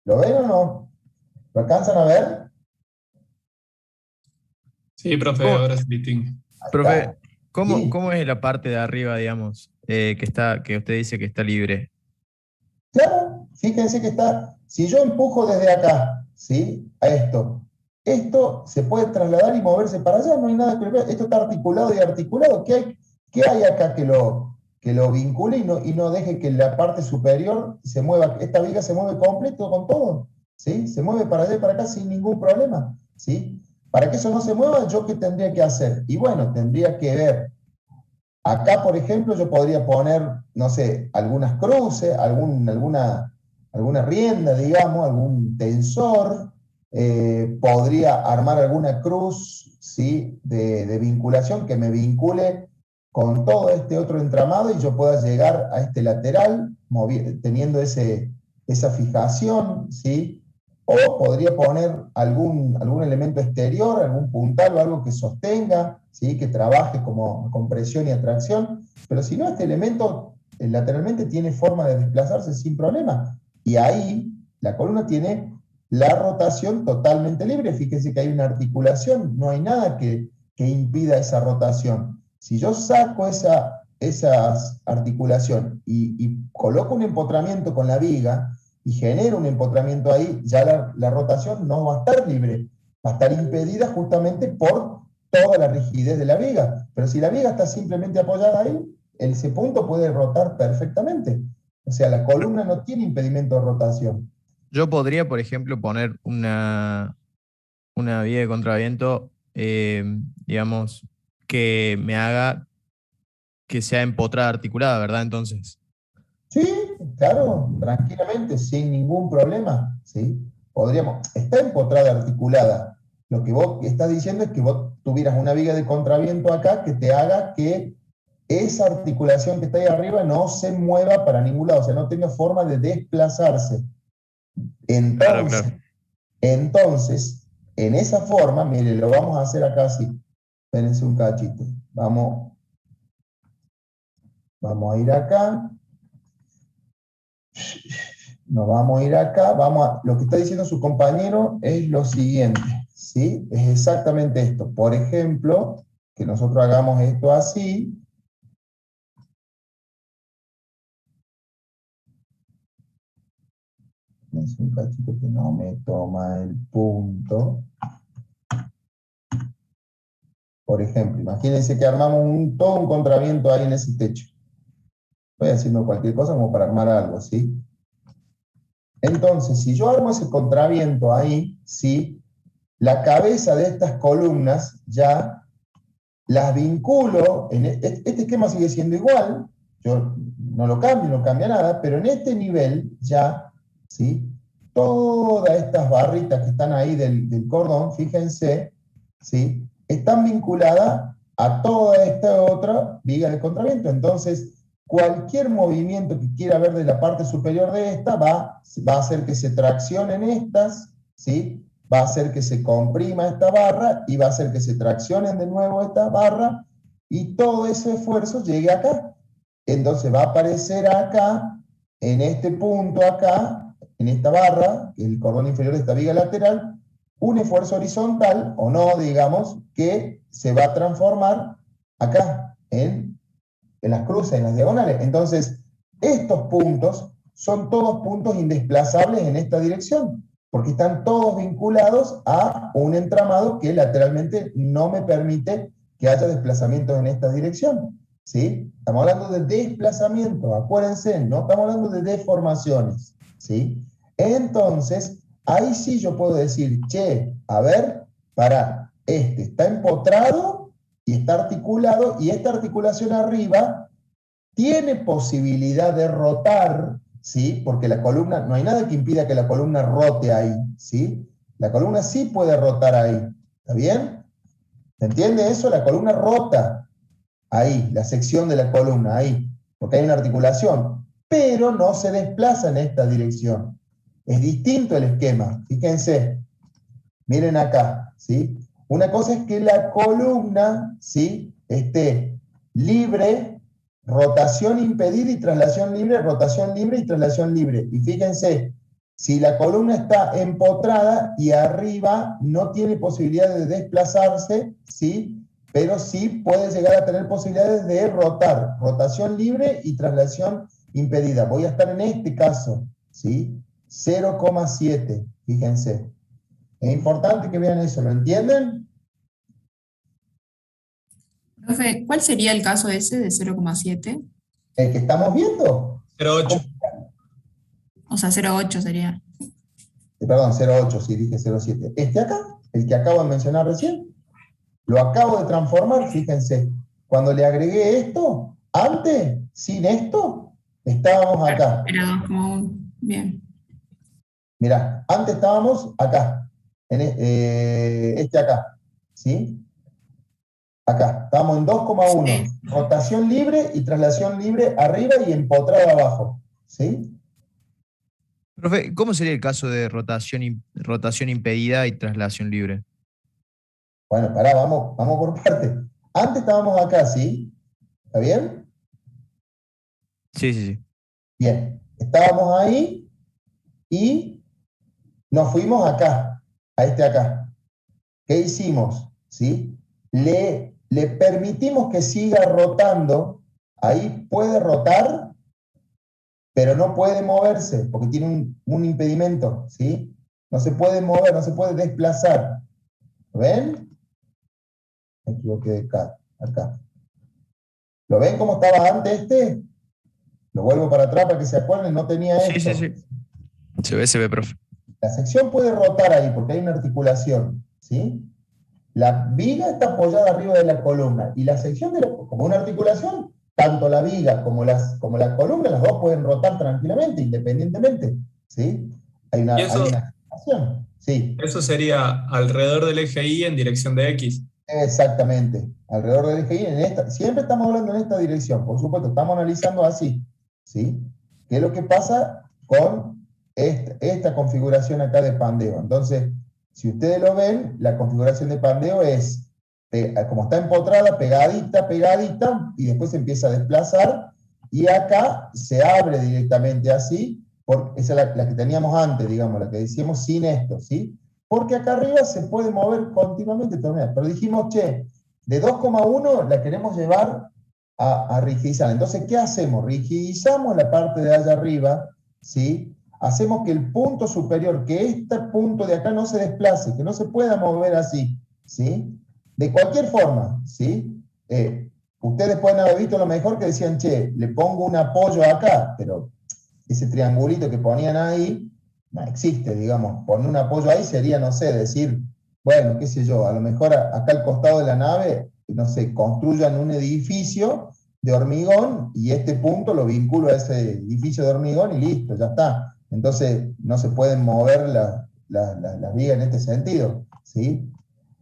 ¿Lo ven o no? ¿Lo alcanzan a ver? Sí, profe, ahora se distingue. Profe, Sí. ¿cómo es la parte de arriba, digamos, que usted dice que está libre? Claro, fíjense que está, si yo empujo desde acá, ¿sí? A esto se puede trasladar y moverse para allá, no hay nada que ver, esto está articulado y articulado, qué hay acá que lo vincule y no deje que la parte superior se mueva? Esta viga se mueve completo con todo, ¿sí? Se mueve para allá y para acá sin ningún problema, ¿sí? Para que eso no se mueva, ¿yo qué tendría que hacer? Y bueno, tendría que ver. Acá, por ejemplo, yo podría poner, no sé, algunas cruces, alguna rienda, digamos, algún tensor, podría armar alguna cruz, ¿sí? de vinculación que me vincule con todo este otro entramado y yo pueda llegar a este lateral teniendo esa fijación, ¿sí? O podría poner algún elemento exterior, algún puntal o algo que sostenga, ¿sí? Que trabaje como con presión y atracción, pero si no, este elemento lateralmente tiene forma de desplazarse sin problema. Y ahí la columna tiene la rotación totalmente libre. Fíjense que hay una articulación, no hay nada que impida esa rotación. Si yo saco esa articulación y coloco un empotramiento con la viga, y genera un empotramiento ahí, ya la rotación no va a estar libre, va a estar impedida justamente por toda la rigidez de la viga. Pero si la viga está simplemente apoyada ahí, ese punto puede rotar perfectamente. O sea, la columna no tiene impedimento de rotación. Yo podría, por ejemplo, poner una vía de contraviento, digamos, que me haga que sea empotrada articulada, ¿verdad? Entonces, Sí, claro, tranquilamente, sin ningún problema, ¿sí? Está empotrada, articulada. Lo que vos estás diciendo es que vos tuvieras una viga de contraviento acá que te haga que esa articulación que está ahí arriba no se mueva para ningún lado, o sea, no tenga forma de desplazarse. Claro, Entonces, claro. entonces, en esa forma, mire, lo vamos a hacer acá así. Espérense un cachito. Vamos a ir acá. Nos vamos a ir acá. Lo que está diciendo su compañero es lo siguiente, ¿sí? Es exactamente esto. Por ejemplo, que nosotros hagamos esto así. Es un cachito que no me toma el punto. Por ejemplo, imagínense que armamos todo un contraviento ahí en ese techo. Estoy haciendo cualquier cosa como para armar algo, ¿sí? Entonces, si yo armo ese contraviento ahí, ¿sí? La cabeza de estas columnas ya las vinculo, este esquema sigue siendo igual, yo no lo cambio, no cambia nada, pero en este nivel ya, ¿sí? Todas estas barritas que están ahí del cordón, fíjense, ¿sí? Están vinculadas a toda esta otra viga de contraviento. Entonces, cualquier movimiento que quiera ver de la parte superior de esta va a hacer que se traccionen estas, ¿sí? Va a hacer que se comprima esta barra y va a hacer que se traccionen de nuevo esta barra y todo ese esfuerzo llegue acá. Entonces va a aparecer acá, en este punto acá, en esta barra, el cordón inferior de esta viga lateral, un esfuerzo horizontal, o no, digamos, que se va a transformar acá, en las cruces, en las diagonales. Entonces, estos puntos son todos puntos indesplazables en esta dirección, porque están todos vinculados a un entramado que lateralmente no me permite que haya desplazamientos en esta dirección, ¿sí? Estamos hablando de desplazamiento, acuérdense, no estamos hablando de deformaciones, ¿sí? Entonces, ahí sí yo puedo decir, che, a ver, pará, este está empotrado y está articulado, y esta articulación arriba tiene posibilidad de rotar, ¿sí? Porque la columna, no hay nada que impida que la columna rote ahí, ¿sí? La columna sí puede rotar ahí, ¿está bien? ¿Se entiende eso? La columna rota ahí, la sección de la columna ahí, porque hay una articulación, pero no se desplaza en esta dirección. Es distinto el esquema, fíjense, miren acá, ¿sí? Una cosa es que la columna, ¿sí? Esté libre, rotación impedida y traslación libre, rotación libre y traslación libre. Y fíjense, si la columna está empotrada y arriba no tiene posibilidad de desplazarse, ¿sí? Pero sí puede llegar a tener posibilidades de rotar, rotación libre y traslación impedida. Voy a estar en este caso, ¿sí? 0,7, fíjense. Es importante que vean eso, ¿lo entienden? Profe, ¿cuál sería el caso ese de 0,7? El que estamos viendo. 0,8. O sea, 0,8 sería. Perdón, 0,8, sí, dije 0,7. Este acá, el que acabo de mencionar recién, lo acabo de transformar, fíjense. Cuando le agregué esto, antes, sin esto, estábamos acá. Era 2,1. Bien. Mirá, antes estábamos acá, en este acá, ¿sí? Acá, estamos en 2,1. Sí. Rotación libre y traslación libre arriba y empotrada abajo, ¿sí? Profe, ¿cómo sería el caso de rotación impedida y traslación libre? Bueno, pará, vamos por parte. Antes estábamos acá, ¿sí? ¿Está bien? Sí, sí, sí. Bien, estábamos ahí y nos fuimos acá, a este acá. ¿Qué hicimos? ¿Sí? Le permitimos que siga rotando. Ahí puede rotar, pero no puede moverse, porque tiene un impedimento, ¿sí? No se puede mover, no se puede desplazar. ¿Ven? Me equivoqué de acá. ¿Lo ven cómo estaba antes este? Lo vuelvo para atrás para que se acuerden, no tenía Sí, esto. sí, sí. Se ve, profe. La sección puede rotar ahí porque hay una articulación, ¿sí? La viga está apoyada arriba de la columna y la sección, como una articulación, tanto la viga como la columna, las dos pueden rotar tranquilamente, independientemente, ¿sí? Hay Y una situación, sí. eso sería alrededor del eje Y en dirección de X. Exactamente, alrededor del eje Y, siempre estamos hablando en esta dirección, por supuesto, estamos analizando así, ¿sí? ¿Qué es lo que pasa con esta configuración acá de pandeo? Entonces, si ustedes lo ven, la configuración de pandeo es, como está empotrada, pegadita, pegadita, y después se empieza a desplazar, y acá se abre directamente así, porque esa es la que teníamos antes, digamos, la que decíamos sin esto, ¿sí? Porque acá arriba se puede mover continuamente, pero dijimos, che, de 2,1 la queremos llevar a rigidizar. Entonces, ¿qué hacemos? Rigidizamos la parte de allá arriba, ¿sí? Hacemos que el punto superior, que este punto de acá no se desplace, que no se pueda mover así, ¿sí? De cualquier forma, ¿sí? Ustedes pueden haber visto lo mejor que decían, che, le pongo un apoyo acá, pero ese triangulito que ponían ahí no existe, digamos. Poner un apoyo ahí sería, no sé, decir, bueno, qué sé yo, a lo mejor acá al costado de la nave, no sé, construyan un edificio de hormigón y este punto lo vinculo a ese edificio de hormigón y listo, ya está. Entonces no se pueden mover las vigas en este sentido, ¿sí?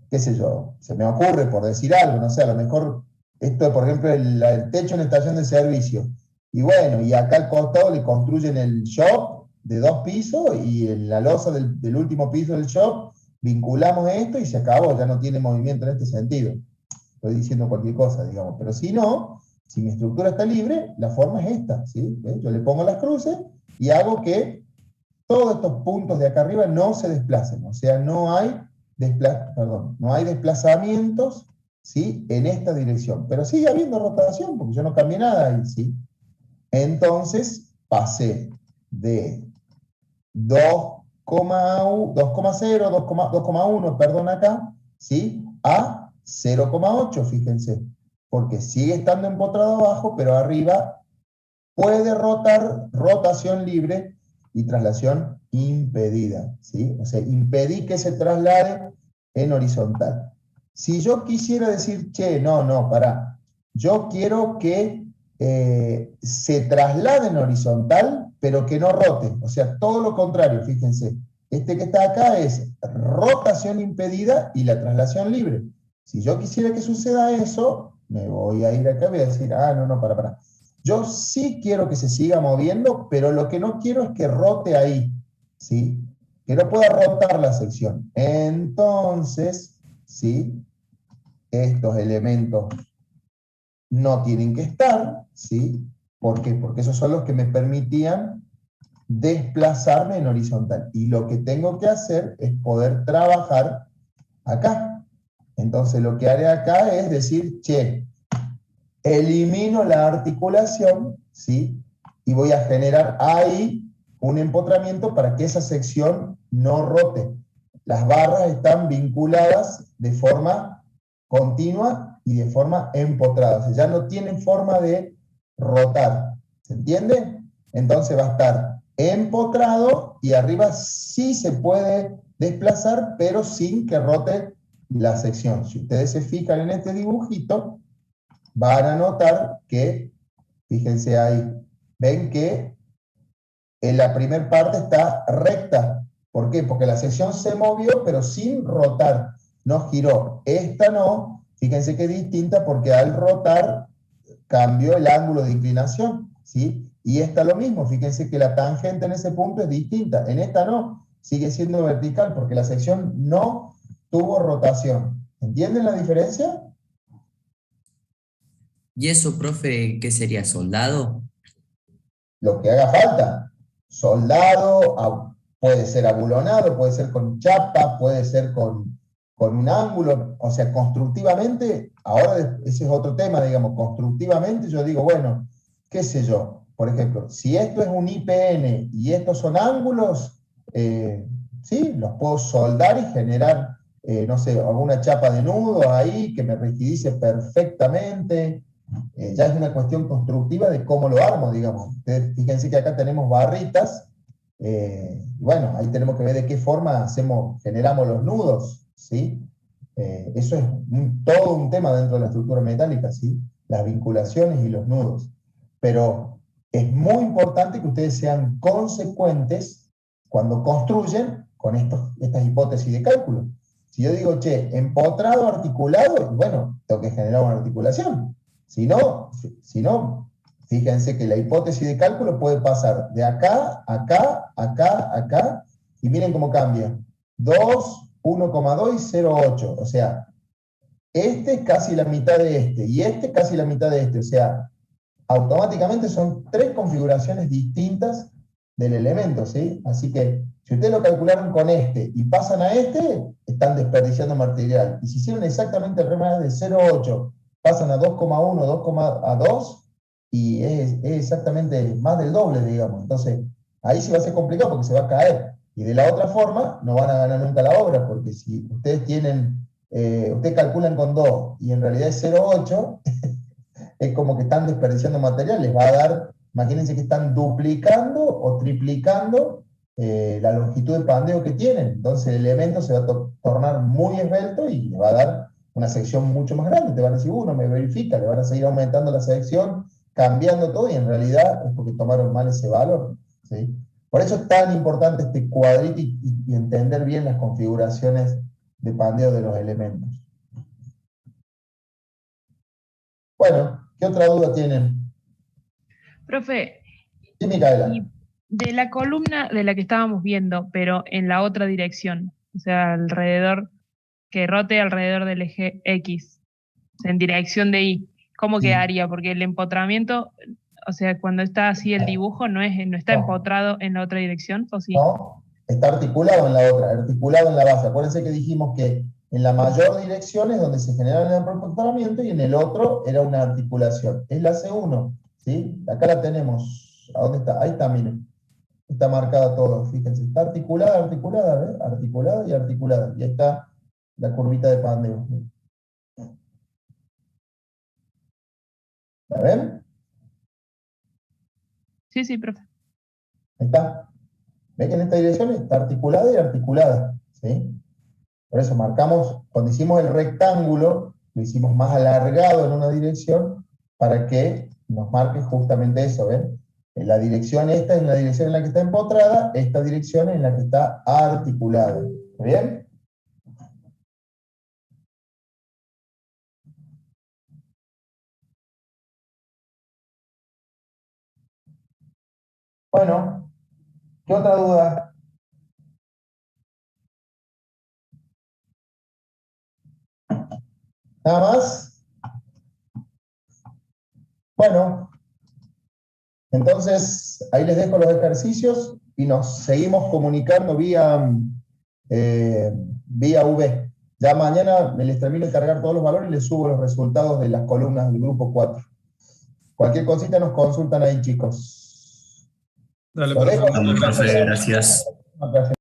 Qué sé yo, se me ocurre por decir algo, no sé, a lo mejor esto, por ejemplo, el techo en estación de servicio. Y bueno, y acá al costado le construyen el shop de 2 pisos y en la losa del último piso del shop vinculamos esto y se acabó, ya no tiene movimiento en este sentido. Estoy diciendo cualquier cosa, digamos, pero si no, si mi estructura está libre, la forma es esta, ¿sí? Yo le pongo las cruces y hago que todos estos puntos de acá arriba no se desplacen, o sea, no hay desplazamientos, ¿sí? En esta dirección, pero sigue habiendo rotación, porque yo no cambié nada ahí, ¿sí? Entonces pasé de 2,0, 2,1, perdón, acá, ¿sí? A 0,8, fíjense, porque sigue estando empotrado abajo, pero arriba puede rotar, rotación libre y traslación impedida, ¿sí? O sea, impedí que se traslade en horizontal. Si yo quisiera decir, che, no, pará, yo quiero que se traslade en horizontal, pero que no rote, o sea, todo lo contrario, fíjense. Este que está acá es rotación impedida y la traslación libre. Si yo quisiera que suceda eso, me voy a ir acá y voy a decir, no, pará. Yo sí quiero que se siga moviendo, pero lo que no quiero es que rote ahí, ¿sí? Que no pueda rotar la sección. Entonces, ¿sí? Estos elementos no tienen que estar, ¿sí? ¿Por qué? Porque esos son los que me permitían desplazarme en horizontal. Y lo que tengo que hacer es poder trabajar acá. Entonces lo que haré acá es decir, che, elimino la articulación, ¿sí? Y voy a generar ahí un empotramiento para que esa sección no rote. Las barras están vinculadas de forma continua y de forma empotrada. O sea, ya no tienen forma de rotar. ¿Se entiende? Entonces va a estar empotrado y arriba sí se puede desplazar, pero sin que rote la sección. Si ustedes se fijan en este dibujito, van a notar que, fíjense ahí, ven que en la primera parte está recta. ¿Por qué? Porque la sección se movió, pero sin rotar, no giró. Esta no, fíjense que es distinta porque al rotar cambió el ángulo de inclinación, ¿sí? Y esta lo mismo, fíjense que la tangente en ese punto es distinta. En esta no, sigue siendo vertical porque la sección no tuvo rotación. ¿Entienden la diferencia? ¿Y eso, profe, qué sería? ¿Soldado? Lo que haga falta. Soldado, puede ser abulonado, puede ser con chapa, puede ser con un ángulo, o sea, constructivamente, ahora ese es otro tema, digamos, constructivamente yo digo, bueno, qué sé yo, por ejemplo, si esto es un IPN y estos son ángulos, sí, los puedo soldar y generar, no sé, alguna chapa de nudo ahí que me rigidice perfectamente. Ya es una cuestión constructiva de cómo lo armo, digamos. Ustedes fíjense que acá tenemos barritas, y bueno, ahí tenemos que ver de qué forma generamos los nudos, ¿sí? Eso es todo un tema dentro de la estructura metálica, ¿sí? las vinculaciones y los nudos. Pero es muy importante que ustedes sean consecuentes cuando construyen con estas hipótesis de cálculo. Si yo digo, che, empotrado articulado, bueno, tengo que generar una articulación. Si no, fíjense que la hipótesis de cálculo puede pasar de acá, acá, acá, acá, y miren cómo cambia. 2, 1,2 y 0,8. O sea, este es casi la mitad de este, y este casi la mitad de este. O sea, automáticamente son 3 configuraciones distintas del elemento, ¿sí? Así que, si ustedes lo calcularon con este y pasan a este, están desperdiciando material. Y si hicieron exactamente el remax de 0,8, pasan a 2,1, 2,2, y es exactamente más del doble, digamos. Entonces, ahí sí va a ser complicado porque se va a caer. Y de la otra forma, no van a ganar nunca la obra, porque si ustedes ustedes calculan con 2 y en realidad es 0,8, es como que están desperdiciando material, les va a dar, imagínense que están duplicando o triplicando la longitud de pandeo que tienen. Entonces el elemento se va a tornar muy esbelto y le va a dar una sección mucho más grande. Te van a decir, no me verifica, le van a seguir aumentando la sección, cambiando todo, y en realidad es porque tomaron mal ese valor, ¿sí? Por eso es tan importante este cuadrito y entender bien las configuraciones de pandeo de los elementos. Bueno, ¿qué otra duda tienen? Profe, Sí, Micaela. y de la columna de la que estábamos viendo, pero en la otra dirección, o sea, que rote alrededor del eje X, en dirección de Y, ¿cómo quedaría? Porque el empotramiento, o sea, cuando está así el dibujo, no está empotrado en la otra dirección, ¿o sí? No, está articulado en la otra, articulado en la base. Acuérdense que dijimos que en la mayor dirección es donde se genera el empotramiento y en el otro era una articulación. Es la C1, ¿sí? Acá la tenemos. ¿A dónde está? Ahí está, miren. Está marcada todo, fíjense. Está articulada, articulada, ¿ves? Articulada y articulada. Y ahí está la curvita de pandeo. ¿La ven? Sí, sí, profe. Ahí está. ¿Ven que en esta dirección está articulada y articulada? ¿Sí? Por eso marcamos, cuando hicimos el rectángulo, lo hicimos más alargado en una dirección para que nos marque justamente eso, ¿ven? En la dirección esta es la dirección en la que está empotrada, esta dirección es en la que está articulada. ¿Está bien? Bueno, ¿qué otra duda? ¿Nada más? Bueno, entonces ahí les dejo los ejercicios y nos seguimos comunicando vía V. Ya mañana me les termino de cargar todos los valores y les subo los resultados de las columnas del grupo 4. Cualquier cosita nos consultan ahí, chicos. Dale, Lo dejo. profe. Profe, gracias.